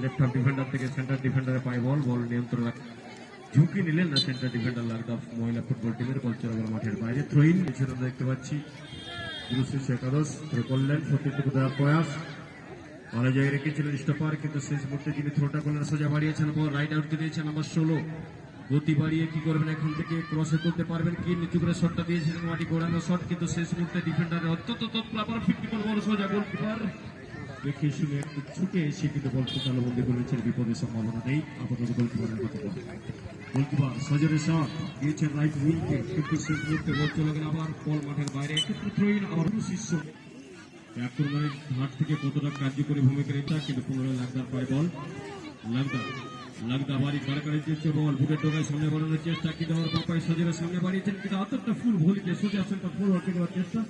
Left half defender থেকে centre ডিফেন্ডারে পায় বল, বল নিয়ন্ত্রণ ঝুঁকি নিলেন না সেন্টার ডিফেন্ডার লাগদা মহিলা ফুটবল টিমের। বল চলে গেল মাঠের বাইরে, থ্রোইন পিছনে দেখতে পাচ্ছি একাদশ থ্রো করলেন, সতীর্থকে দেওয়ার প্রয়াস ভালো জায়গায় রেখেছিলেন স্টপার, কিন্তু শেষ মুহূর্তে যিনি থ্রোটা করলেন সোজা বাড়িয়েছেন বল রাইট আউট দিয়েছেন নাম্বার 16। গতি বাড়িয়ে কি করবেন এখান থেকে, ক্রসে করতে পারবেন কি, নিচু করে শটটা দিয়েছিলেন মাটি গোড়ানো শট, কিন্তু শেষ মুহূর্তে ডিফেন্ডারের অত্যন্ত তৎপর ফিফটি বল সোজা গোলকিপার দেখে শুনে একটু ছুটে এসে কিন্তু বলকে তালবন্দি করেছেন, বিপদের সম্ভাবনা নেই আপাতত গোলকিপারের কথা বলে। গোলকিপার সজরের শট দিয়েছেন রাইট উইংকে, কিন্তু শেষ মুহূর্তে বল চলে গেল আবার বল মাঠের বাইরে। একটু থ্রোইন আবার শিষ্য আক্রমণের হাট থেকে কতটা কার্যকরী ভূমিকা এটা, কিন্তু পুনরায় লাগদার পায় বল, লাগদা বাড়ি কারাকারি চেষ্টা বল বুকের টোকায় সামনে বাড়ানোর চেষ্টা, কিন্তু আমার পাপায় সজরের সামনে বাড়িয়েছেন, কিন্তু অতটা ফুল ভলিতে সোজা সেন্টার ফুল হটে দেওয়ার চেষ্টা,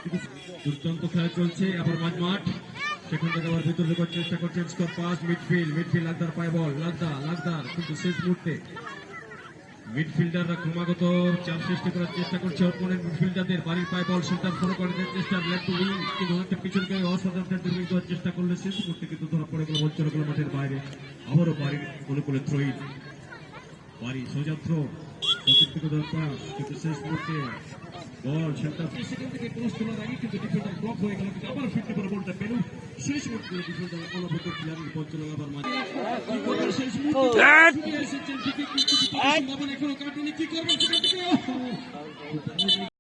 কিন্তু দুর্দান্ত খেলা চলছে। আবার মাঠ সেখান থেকে আবার ভিতরে ঢোকার চেষ্টা করছেন, স্কোর পাস মিডফিল্ড লাগদার পায় বল, লাগদার কিন্তু শেষ মুহূর্তে মিডফিল্ডাররা ক্রমাগত চাপ সৃষ্টি করার চেষ্টা করছে অপোনেন্ট মিডফিল্ডারদের, বাড়ির পায় বল সেন্টার ফলো করার চেষ্টা, লেফট উইং কিন্তু অনেকটা পিছনকে অসাধারণ দুর্নীতি দেওয়ার চেষ্টা করলে শেষ মুহূর্তে কিন্তু ধরা পড়ে গেল, বল চলে গেল মাঠের বাইরে। আবারও বাড়ির অনুকূলে থ্রোইন, বাড়ি সোজা থ্রো সতীর্থকে দেওয়ার প্রয়াস, কিন্তু শেষ মুহূর্তে বল সেন্টার সেখান থেকে ক্রস করার আগে কিন্তু ডিফেন্ডার ব্লক হয়ে গেল, কিন্তু আবার ফিরতে পারে বলটা পেল শেষ মুহূর্তে ডিফেন্ডার অনবদ্য প্লেয়ারের বল চলে আবার মাঝে শেষ মুহূর্তে এসেছেন ঠিকই, কিন্তু এখনো কাটুনি কি করবেন সেখান থেকে